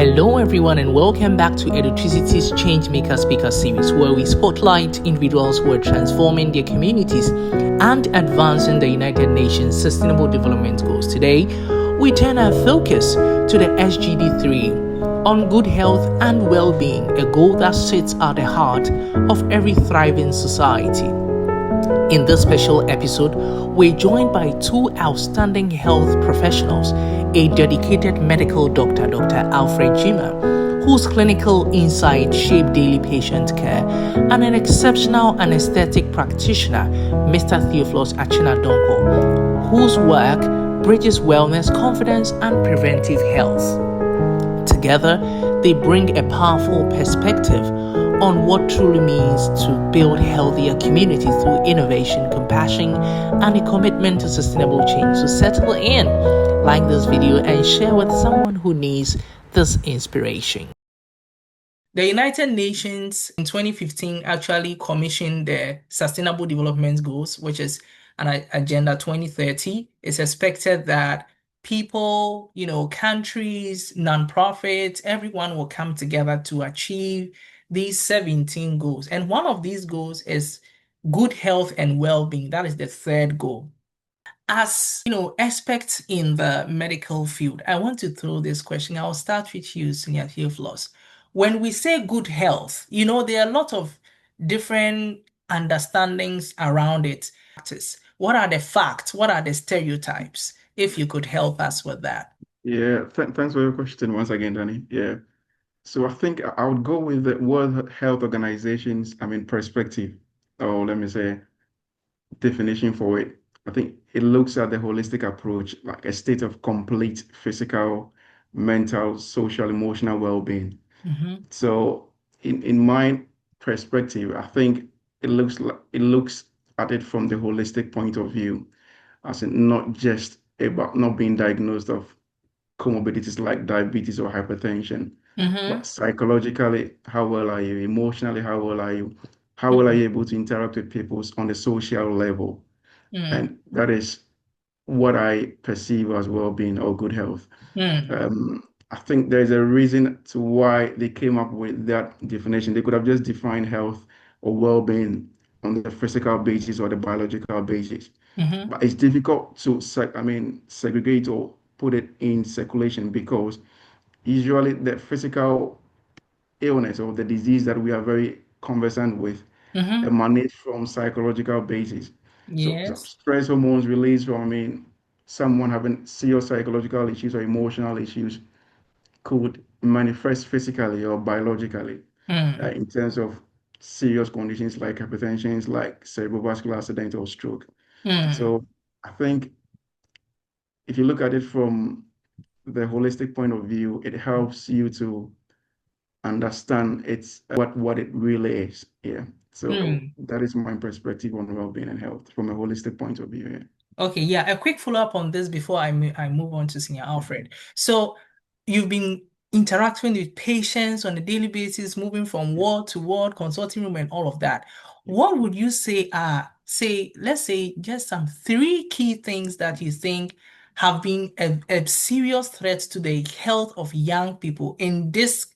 Hello, everyone, and welcome back to Electricity's Changemakers Speaker Series, where we spotlight individuals who are transforming their communities and advancing the United Nations Sustainable Development Goals. Today, we turn our focus to the SGD 3 on good health and well-being, a goal that sits at the heart of every thriving society. In this special episode, we're joined by two outstanding health professionals, a dedicated medical doctor, Dr. Alfred Jima, whose clinical insight shape daily patient care, and an exceptional anesthetic practitioner, Mr. Theophilus Achina-Donko, whose work bridges wellness, confidence, and preventive health. Together, they bring a powerful perspective on what truly means to build healthier communities through innovation, compassion, and a commitment to sustainable change. So settle in, like this video, and share with someone who needs this inspiration. The United Nations in 2015 actually commissioned the Sustainable Development Goals, which is an Agenda 2030. It's expected that people, countries, nonprofits, everyone will come together to achieve these 17 goals. And one of these goals is good health and well-being. That is the third goal. As experts in the medical field, I want to throw this question. I'll start with you, Senior Theophilus. When we say good health, there are a lot of different understandings around it. What are the facts? What are the stereotypes? If you could help us with that. Yeah, thanks for your question once again, Danny. Yeah. So I think I would go with the World Health Organization's, perspective, or let me say, definition for it. I think it looks at the holistic approach, like a state of complete physical, mental, social, emotional well-being. So in my perspective, I think it looks at it from the holistic point of view, as in not just about not being diagnosed of comorbidities like diabetes or hypertension, but psychologically, how well are you? Emotionally, how well are you? How well are you able to interact with people on the social level? And that is what I perceive as well-being or good health. I think there's a reason to why they came up with that definition. They could have just defined health or well-being on the physical basis or the biological basis. But it's difficult to segregate or put it in circulation because usually the physical illness or the disease that we are very conversant with emanate from psychological basis. So Yes. stress hormones released from, someone having serious psychological issues or emotional issues could manifest physically or biologically in terms of serious conditions like hypertension, like cerebrovascular accident or stroke. So I think if you look at it from the holistic point of view, it helps you to understand it's what it really is. Yeah. So that is my perspective on well-being and health from a holistic point of view. Yeah. Okay, yeah, a quick follow-up on this before I move on to Senior Alfred. So you've been interacting with patients on a daily basis, moving from Yeah. ward to ward, consulting room, and all of that. What would you say are, let's say, just some three key things that you think have been a serious threat to the health of young people in this,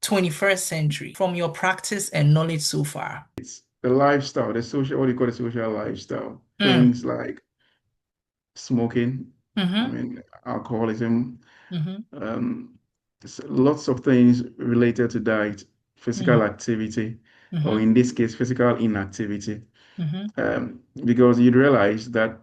21st century from your practice and knowledge so far? It's the lifestyle, the social, what do you call the social lifestyle? Mm, Things like smoking, mm-hmm, alcoholism, mm-hmm, um, lots of things related to diet, physical mm, activity, or mm-hmm, in this case, physical inactivity. mm-hmm. Because you'd realize that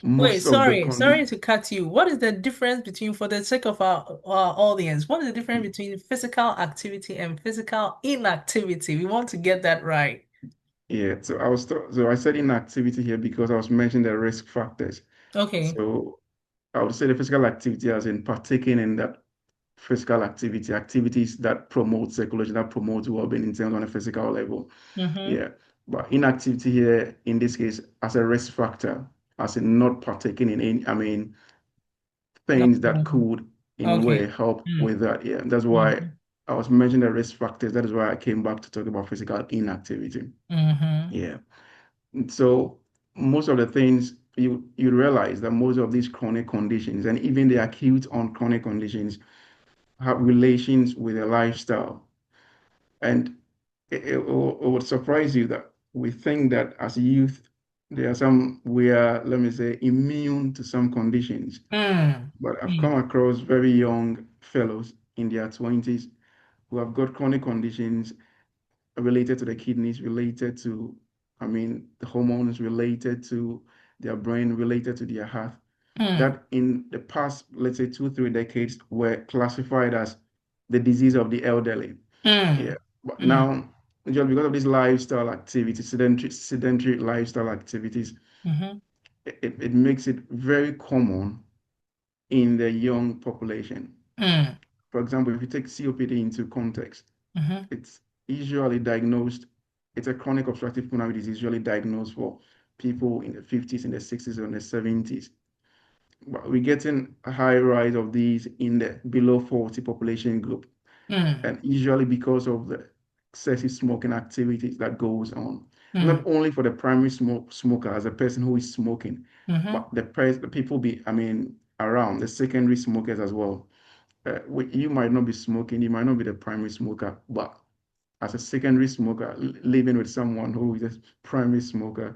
Wait, most of the sorry to cut you. What is the difference between, for the sake of our audience, what is the difference between physical activity and physical inactivity? We want to get that right. yeah, so I said inactivity here because I was mentioning the risk factors. Okay. So I would say the physical activity as in partaking in that physical activity, activities that promote circulation, that promote well-being in terms on a physical level. Mm-hmm. Yeah. But inactivity here in this case as a risk factor, as in not partaking in any, things that Okay. could in a way Okay. help Mm, with that. Yeah. That's why mm-hmm. I was mentioning the risk factors. That is why I came back to talk about physical inactivity. Mm-hmm. Yeah. So most of the things you realize that most of these chronic conditions and even the acute on chronic conditions have relations with their lifestyle. And it would surprise you that we think that as youth, we are, let me say, immune to some conditions. Mm. But I've come Mm. across very young fellows in their 20s who have got chronic conditions related to the kidneys, related to, the hormones, related to their brain, related to their heart, Mm. that in the past, let's say 2, 3 decades, were classified as the disease of the elderly. Yeah. Mm. But Mm. now, just because of these lifestyle activities, sedentary lifestyle activities, Mm-hmm. it makes it very common in the young population. Mm. For example, if you take COPD into context, Mm-hmm. it's usually diagnosed, it's a chronic obstructive pulmonary disease, usually diagnosed for people in the 50s, in the 60s, and the 70s. But we're getting a high rise of these in the below 40 population group, Mm. and usually because of the excessive smoking activities that goes on. Not Mm. only for the primary smoker as a person who is smoking, Mm-hmm. but the people around the secondary smokers as well. You might not be smoking, you might not be the primary smoker, but as a secondary smoker, living with someone who is a primary smoker,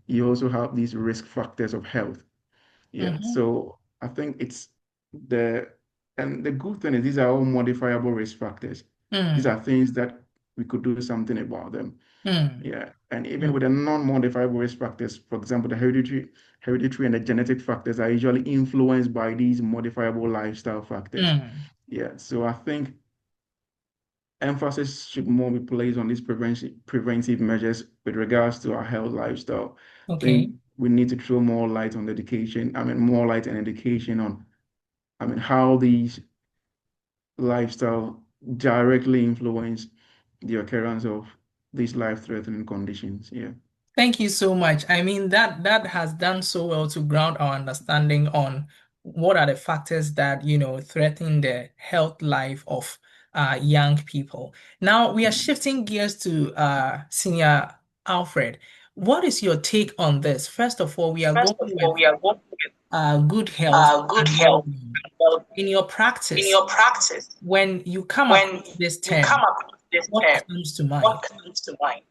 you also have these risk factors of health. Yeah, Mm-hmm. so I think the and the good thing is these are all modifiable risk factors. These Mm. are things that we could do something about them. Mm. Yeah, and even Mm. with the non-modifiable risk factors, for example, the hereditary and the genetic factors are usually influenced by these modifiable lifestyle factors. Mm. Yeah, so I think emphasis should more be placed on these preventive measures with regards to our health lifestyle. I Okay. think we need to throw more light on more light and education on, how these lifestyle directly influence the occurrence of these life-threatening conditions. Yeah. Thank you so much. I mean, that has done so well to ground our understanding on what are the factors that, threaten the health life of young people. Now we are Mm. shifting gears to Senior Alfred. What is your take on this? First of all, we are going First of all, with we are working with good health good and health well-being. and well-being. In your In practice, your practice, when you come when across this you come term, across this what term, comes to mind? what comes to mind?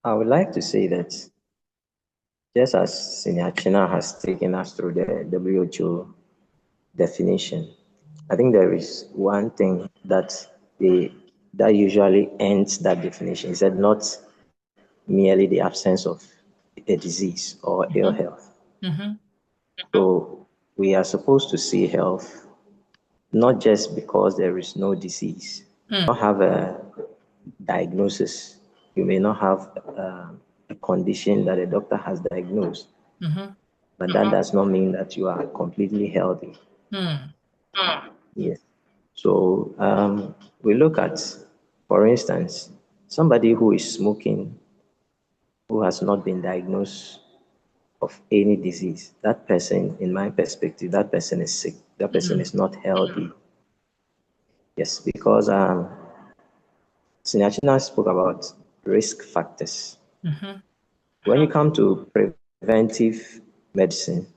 I would like to say that just as Senior China has taken us through the WHO definition, I think there is one thing that usually ends that definition. Is that not merely the absence of a disease or ill Mm-hmm. health? Mm-hmm. So we are supposed to see health not just because there is no disease. You Mm. don't have a diagnosis. You may not have a condition that a doctor has diagnosed, Mm-hmm. but that does not mean that you are completely healthy. Mm. Yes. So we look at, for instance, somebody who is smoking, who has not been diagnosed of any disease. That person, in my perspective, that person is sick. That person Mm. is not healthy. Yes, because Sinachina spoke about risk factors. Mm-hmm. When you come to preventive medicine,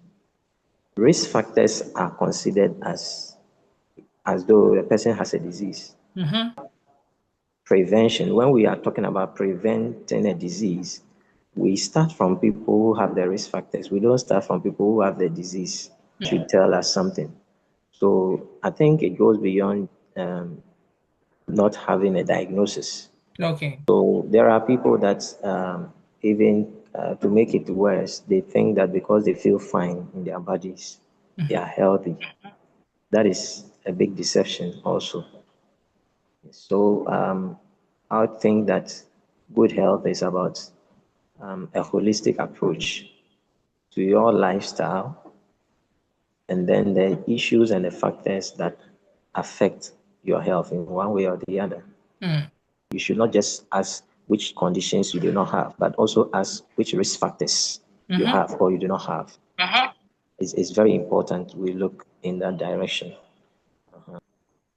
risk factors are considered as though a person has a disease. Mm-hmm. Prevention, when we are talking about preventing a disease, we start from people who have the risk factors. We don't start from people who have the disease. It should tell us something. So I think it goes beyond not having a diagnosis. Okay. So there are people that even to make it worse, they think that because they feel fine in their bodies, they Mm-hmm. are healthy. That is a big deception also. So I would think that good health is about a holistic approach to your lifestyle and then the issues and the factors that affect your health in one way or the other. Mm. You should not just ask which conditions you do not have, but also ask which risk factors you Mm-hmm. have or you do not have. It's very important we look in that direction.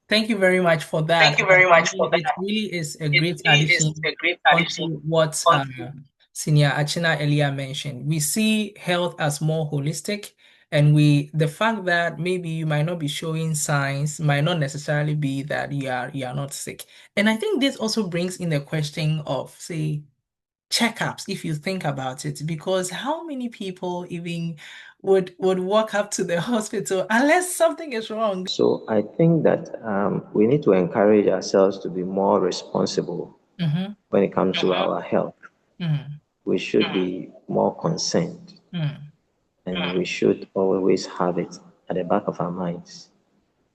Thank you very much for Thank that. you very I much for mean, it that. really is a It great really is addition a great addition onto what onto Senior Achina earlier mentioned. We see health as more holistic, And the fact that maybe you might not be showing signs might not necessarily be that you are not sick. And I think this also brings in the question of, say, checkups, if you think about it, because how many people even would walk up to the hospital unless something is wrong? So I think that we need to encourage ourselves to be more responsible Mm-hmm. when it comes to our health. Mm-hmm. We should be more concerned, Mm-hmm. and we should always have it at the back of our minds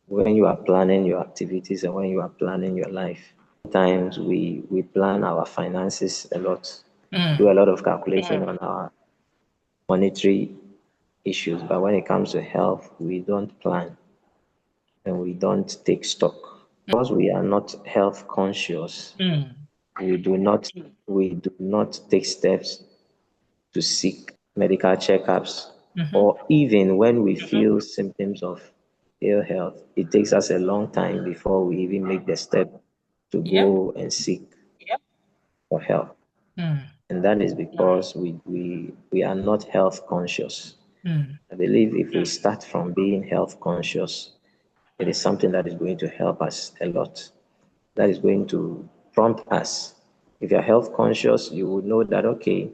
when you are planning your activities and when you are planning your life. Sometimes we plan our finances a lot, do a lot of calculation on our monetary issues, but when it comes to health, we don't plan and we don't take stock. Because we are not health conscious, Mm-hmm. we do not take steps to seek medical checkups, Mm-hmm. or even when we feel symptoms of ill health, it takes us a long time before we even make the step to Yep. go and seek for help. Mm-hmm. And that is because we are not health conscious. I believe if we start from being health conscious, it is something that is going to help us a lot. That is going to prompt us. If you're health conscious, you would know that, okay,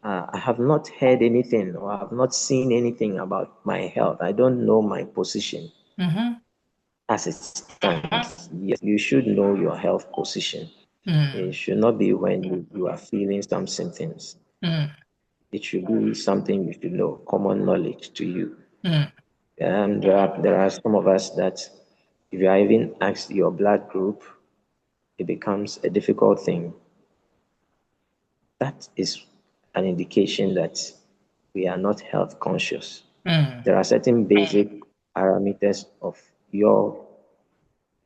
I have not heard anything or I have not seen anything about my health. I don't know my position Mm-hmm. as it stands. Yes, you should know your health position. Mm-hmm. It should not be when you are feeling some symptoms. It should be something you should know, common knowledge to you. Mm-hmm. And there are some of us that if you are even asked your blood group, it becomes a difficult thing. That is an indication that we are not health conscious. Mm-hmm. There are certain basic parameters of your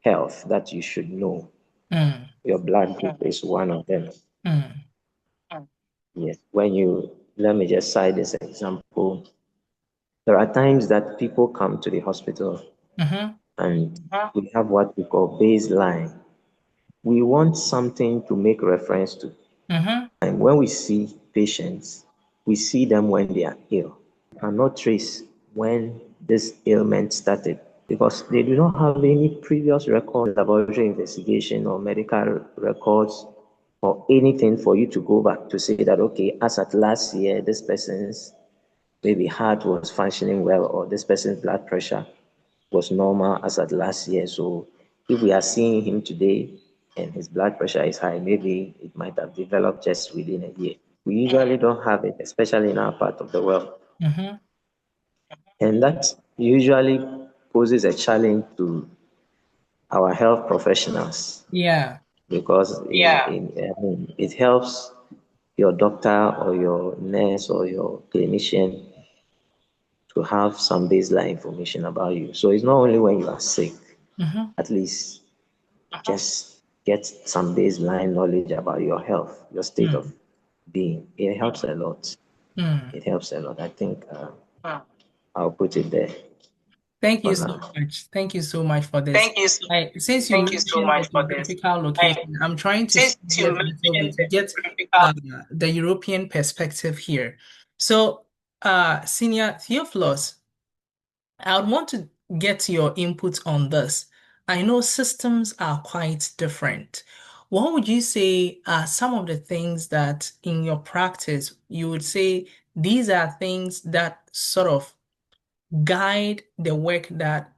health that you should know. Your blood group is one of them. Mm-hmm. Yes. Let me just cite this example. There are times that people come to the hospital Mm-hmm. and we have what we call baseline. We want something to make reference to. Mm-hmm. And when we see patients, we see them when they are ill. We cannot trace when this ailment started because they do not have any previous record, laboratory investigation, or medical records, or anything for you to go back to say that, okay, as at last year, this person's maybe heart was functioning well, or this person's blood pressure was normal as at last year. So if we are seeing him today and his blood pressure is high, maybe it might have developed just within a year. We usually don't have it, especially in our part of the world. Mm-hmm. And that usually poses a challenge to our health professionals Yeah. because it helps your doctor or your nurse or your clinician to have some baseline information about you. So it's not only when you are sick, Mm-hmm. at least just get some baseline knowledge about your health, your state of being. It helps a lot. Mm-hmm. It helps a lot. I think I'll put it there Thank for you so now. much. Thank you so much for this. Thank you. So, Since you thank you so mentioned the much for this. geographical And location, I'm trying to since study you it a little bit mentioned to the get geographical, the European perspective here. So, Senior Theophilus, I would want to get your input on this. I know systems are quite different. What would you say are some of the things that in your practice you would say these are things that sort of guide the work that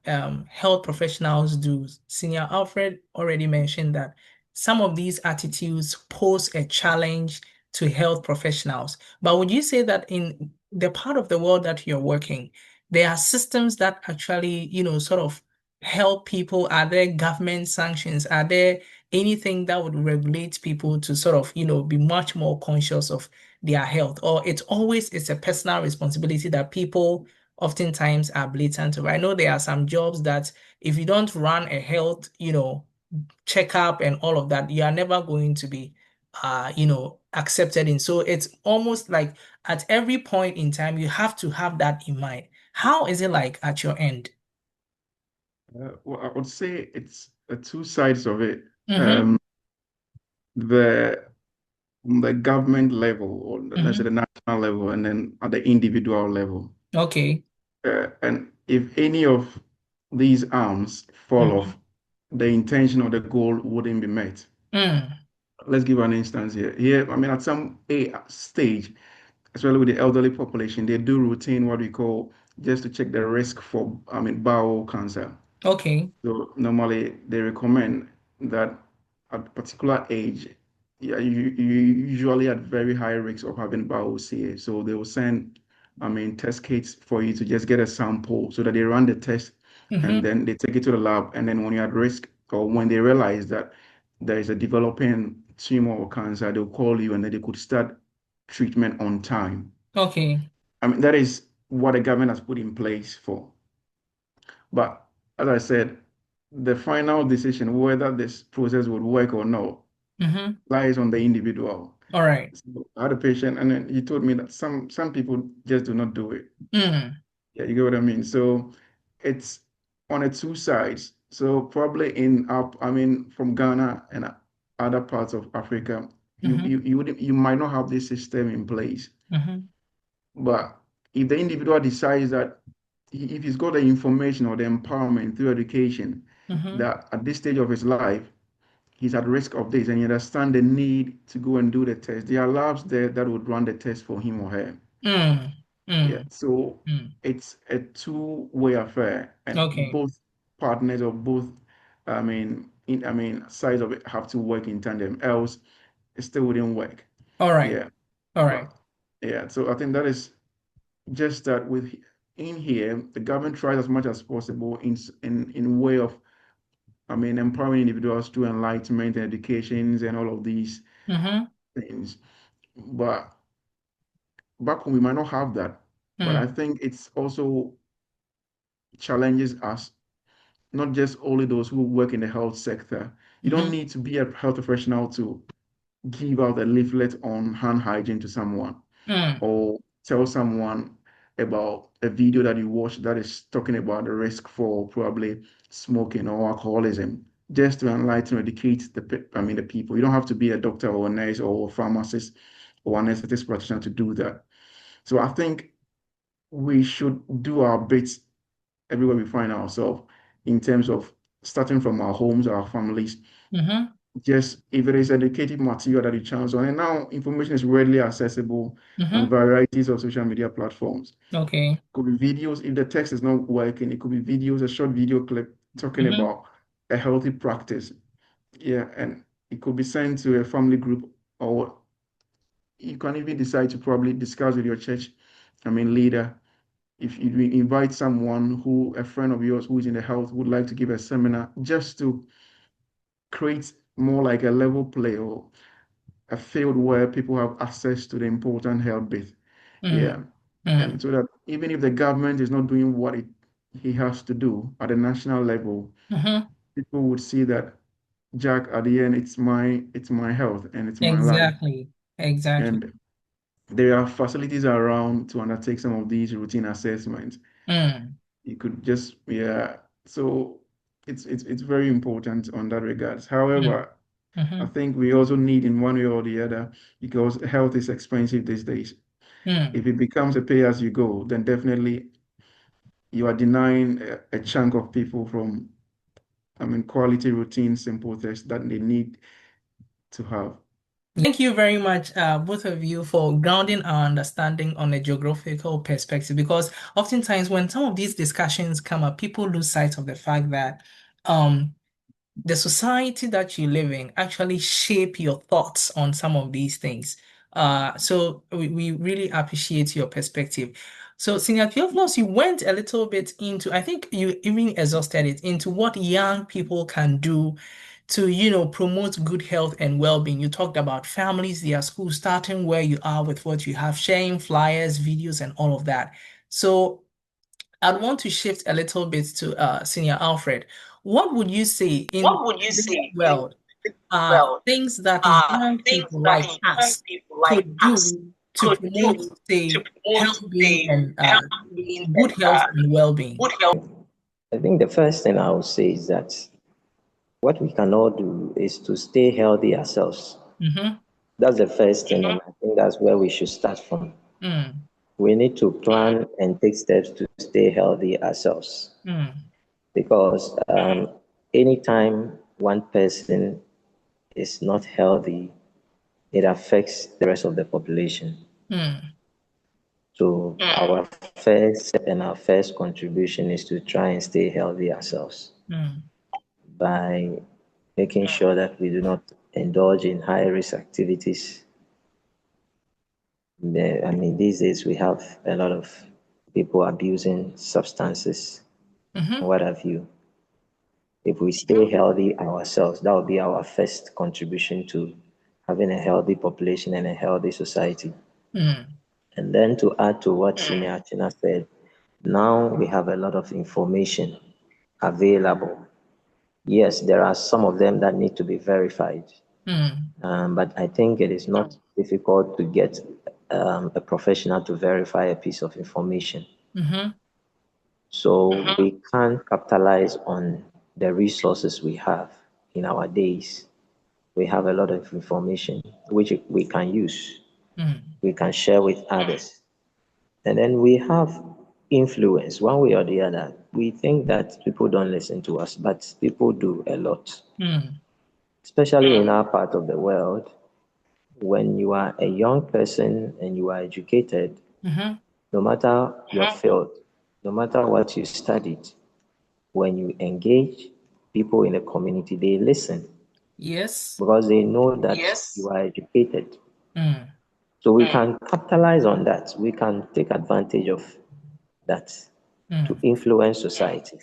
health professionals do? Senior Alfred already mentioned that some of these attitudes pose a challenge to health professionals. But would you say that in the part of the world that you're working, there are systems that actually, sort of help people? Are there government sanctions? Are there anything that would regulate people to sort of, be much more conscious of their health? Or it's a personal responsibility that people oftentimes are blatant. I know there are some jobs that if you don't run a health, checkup and all of that, you are never going to be, accepted in. So it's almost like at every point in time, you have to have that in mind. How is it like at your end? Well, I would say it's two sides of it. Mm-hmm. Um, the the government level, or let's say Mm-hmm. the national level, and then at the individual level. Okay. And if any of these arms fall off, the intention or the goal wouldn't be met. Mm. Let's give an instance here. Here, I mean, at some stage, especially with the elderly population, they do routine what we call just to check the risk for, I mean, bowel cancer. Okay. So normally they recommend that at a particular age, yeah, you usually at very high risk of having bowel CA. So they will send, I mean, test kits for you to just get a sample so that they run the test and then they take it to the lab. And then when you're at risk or when they realize that there is a developing tumor or cancer, they'll call you and then they could start treatment on time. Okay. I mean, that is what the government has put in place for. But as I said, the final decision whether this process would work or not lies on the individual. All right. So I had a patient, and then he told me that some people just do not do it. Mm. Yeah, you get what I mean. So it's on the two sides. So probably I mean, from Ghana and other parts of Africa, you might not have this system in place. But if the individual decides that if he's got the information or the empowerment through education, that at this stage of his life, he's at risk of this and he understands the need to go and do the test, there are labs there that would run the test for him or her. Yeah. So it's a two-way affair, and Okay. both partners or both, I mean, sides of it have to work in tandem, else it still wouldn't work. All right. Yeah. All right. But yeah, so I think that is just that with in here, the government tries as much as possible in way of, I mean, empowering individuals through enlightenment and educations and all of these things. But back home, we might not have that. But I think it's also challenges us, not just only those who work in the health sector. You don't need to be a health professional to give out a leaflet on hand hygiene to someone or tell someone about a video that you watch that is talking about the risk for probably smoking or alcoholism, just to enlighten or educate the people. You don't have to be a doctor or a nurse or a pharmacist or an aesthetics practitioner to do that. So I think we should do our bits everywhere we find ourselves in terms of starting from our homes, our families. Just if it is educative material that you chance on, and now information is readily accessible on varieties of social media platforms. Okay. Could be videos. If the text is not working, it could be videos, a short video clip talking about a healthy practice. Yeah, and it could be sent to a family group, or you can even decide to probably discuss with your church, leader. If you invite someone a friend of yours who is in the health would like to give a seminar, just to create more like a level play or a field where people have access to the important health bit. Yeah. And so that even if the government is not doing what he has to do at the national level, people would see that, Jack, at the end, it's my health and it's my life. Exactly. Exactly. And there are facilities around to undertake some of these routine assessments. You could just, yeah. So it's very important on that regards. However, I think we also need in one way or the other, because health is expensive these days. If it becomes a pay as you go, then definitely you are denying a chunk of people from, quality routine, simple tests that they need to have. Thank you very much, both of you, for grounding our understanding on a geographical perspective. Because oftentimes, when some of these discussions come up, people lose sight of the fact that the society that you live in actually shape your thoughts on some of these things. So we really appreciate your perspective. So, Senior Theophilus, you went a little bit into, I think you even exhausted it, into what young people can do to, promote good health and well-being. You talked about families, their schools, starting where you are with what you have, sharing flyers, videos, and all of that. So I'd want to shift a little bit to Senior Alfred. What would you say in What would you this say in world well things that young things people that like young us people like could us do to could promote, do to say, promote health-being the and health being good health and well-being? good health? I think the first thing I would say is that what we can all do is to stay healthy ourselves. That's the first thing, and I think that's where we should start from. we need to plan and take steps to stay healthy ourselves. Because anytime one person is not healthy, it affects the rest of the population. So our first step and our first contribution is to try and stay healthy ourselves by making sure that we do not indulge in high risk activities. These days we have a lot of people abusing substances and what have you. If we stay healthy ourselves, that will be our first contribution to having a healthy population and a healthy society. And then to add to what Senior Achina said, now we have a lot of information available. Yes, there are some of them that need to be verified. But I think it is not difficult to get a professional to verify a piece of information. So we can capitalize on the resources we have in our days. We have a lot of information which we can use, we can share with others. And then we have influence one way or the other. We think that people don't listen to us, but people do a lot. Especially in our part of the world, when you are a young person and you are educated, no matter your field, no matter what you studied, when you engage people in a community, they listen. Yes. Because they know that you are educated. So we can capitalize on that. We can take advantage of that to influence society.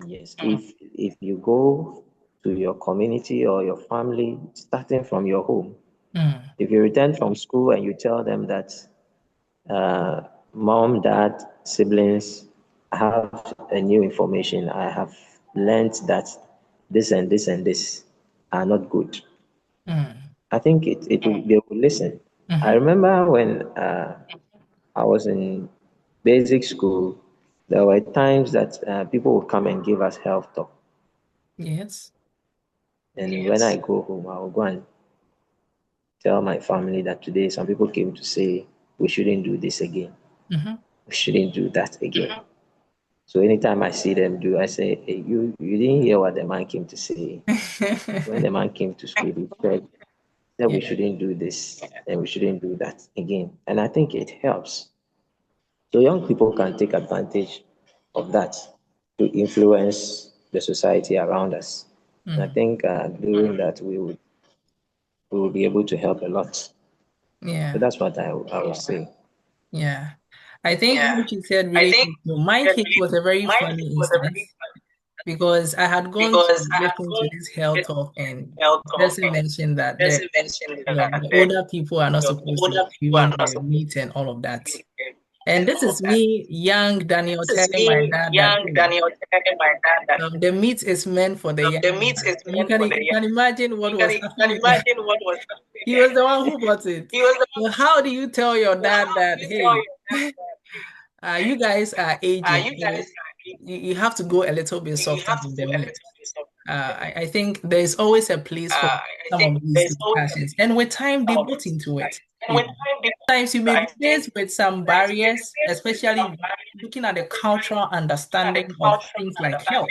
Yes. If you go to your community or your family, starting from your home, if you return from school and you tell them that mom, dad, siblings, I have a new information. I have learned that this and this and this are not good. I think they will listen. I remember when I was in basic school, there were times that people would come and give us health talk. Yes. And when I go home, I will go and tell my family that today some people came to say we shouldn't do this again. We shouldn't do that again. So anytime I see them do, I say, hey, you didn't hear what the man came to say. When the man came to school, he said that we shouldn't do this and we shouldn't do that again. And I think it helps. So young people can take advantage of that to influence the society around us. And I think doing that, we will be able to help a lot. So that's what I would say. Yeah. I think what you said really hit me. My case was a very funny instance because I had gone to listen to this health talk and the person mentioned that the older people are not supposed to be viewing the meat and all of that. And this is me, young Daniel, telling my dad that the meat is meant for the young man. You can imagine what was happening. He was the one who bought it. So how do you tell your dad that, hey, you guys are aging, so you have to go a little bit softer with the meat? I think there's always a place for some of these discussions. And with time, they put into it. Sometimes you may be faced with some barriers, especially looking at the cultural understanding of things like health.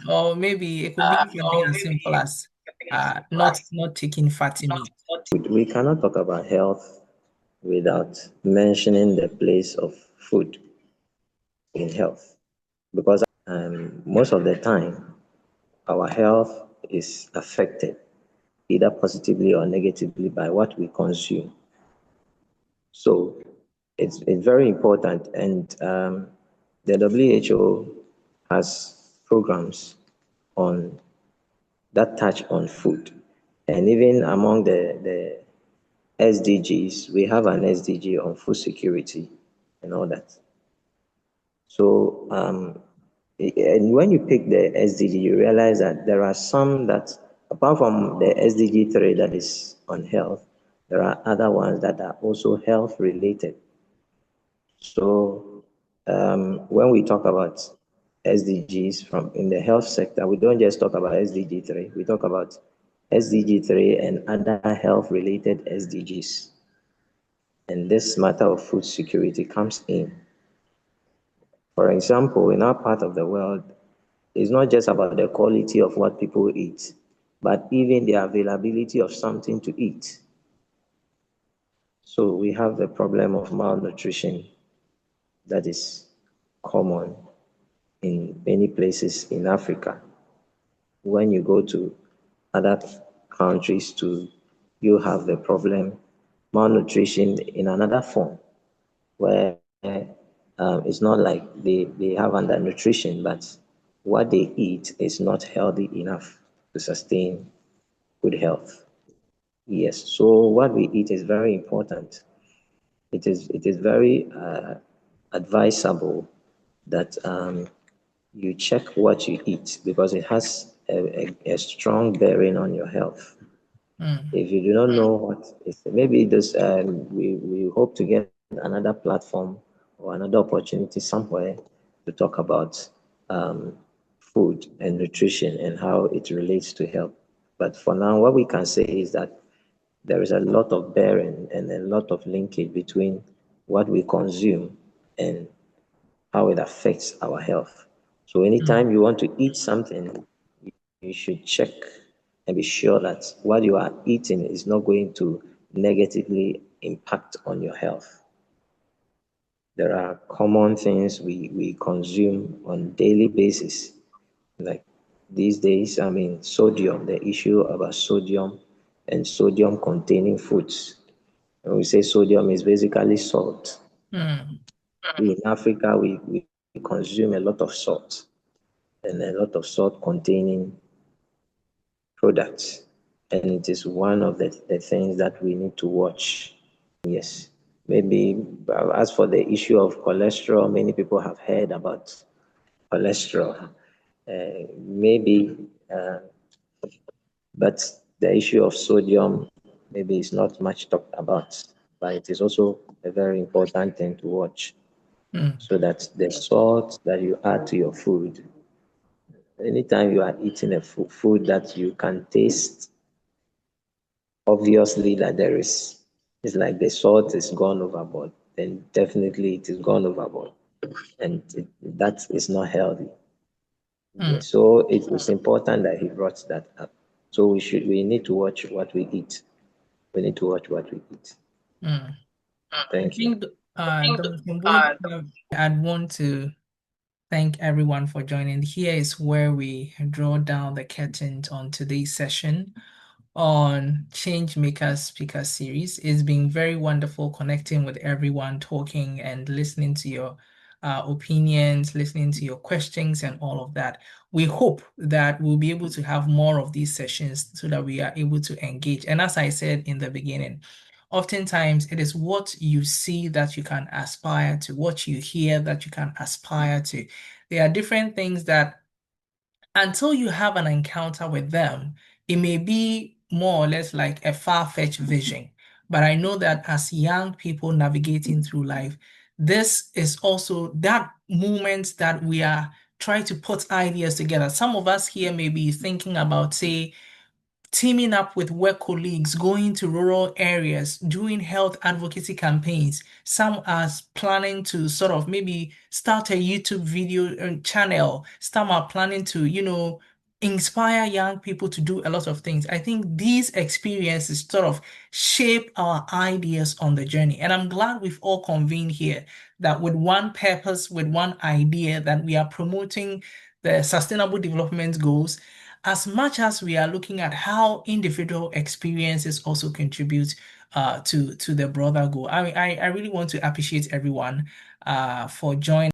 Or maybe it could be something as simple as not taking fatty meat. We cannot talk about health without mentioning the place of food in health, because most of the time our health is affected either positively or negatively by what we consume. So it's very important, and the WHO has programs on that touch on food, and even among the SDGs, we have an SDG on food security and all that. So, and when you pick the SDG, you realize that there are some that, apart from the SDG 3 that is on health, there are other ones that are also health related. So, when we talk about SDGs from in the health sector, we don't just talk about SDG 3, we talk about SDG 3 and other health related SDGs. And this matter of food security comes in. For example, in our part of the world, it's not just about the quality of what people eat, but even the availability of something to eat. So we have the problem of malnutrition that is common in many places in Africa. When you go to other countries too, you have the problem malnutrition in another form, where it's not like they have undernutrition, but what they eat is not healthy enough to sustain good health. Yes, so what we eat is very important. It is very advisable that you check what you eat because it has a strong bearing on your health. If you do not know what is, maybe this we hope to get another platform or another opportunity somewhere to talk about food and nutrition and how it relates to health. But for now, what we can say is that there is a lot of bearing and a lot of linkage between what we consume and how it affects our health. So anytime you want to eat something, you should check and be sure that what you are eating is not going to negatively impact on your health. There are common things we consume on daily basis. Like these days, I mean, sodium, the issue about sodium and sodium containing foods. When we say sodium is basically salt. In Africa, we consume a lot of salt and a lot of salt containing products. And it is one of the things that we need to watch. Yes. Maybe as for the issue of cholesterol, many people have heard about cholesterol. Maybe, but the issue of sodium maybe is not much talked about, but it is also a very important thing to watch so that the salt that you add to your food, anytime you are eating a food that you can taste obviously that there is, it's like the salt is gone overboard, then definitely it is gone overboard. And that is not healthy. Yeah, so it is important that he brought that up. So we need to watch what we eat. We need to watch what we eat. I Thank you. think, Dr. Kimbo, I'd want to thank everyone for joining. Here is where we draw down the curtains on today's session on Changemakers Speaker Series. It's been very wonderful connecting with everyone, talking and listening to your opinions, listening to your questions and all of that. We hope that we'll be able to have more of these sessions so that we are able to engage. And as I said in the beginning, oftentimes it is what you see that you can aspire to, what you hear that you can aspire to. There are different things that until you have an encounter with them, it may be more or less like a far-fetched vision. But I know that as young people navigating through life, this is also that moment that we are trying to put ideas together. Some of us here may be thinking about, say, teaming up with work colleagues, going to rural areas, doing health advocacy campaigns. Some are planning to sort of maybe start a YouTube video channel. Some are planning to, inspire young people to do a lot of things. I think these experiences sort of shape our ideas on the journey. And I'm glad we've all convened here that with one purpose, with one idea, that we are promoting the Sustainable Development Goals as much as we are looking at how individual experiences also contribute to the broader goal. I really want to appreciate everyone for joining.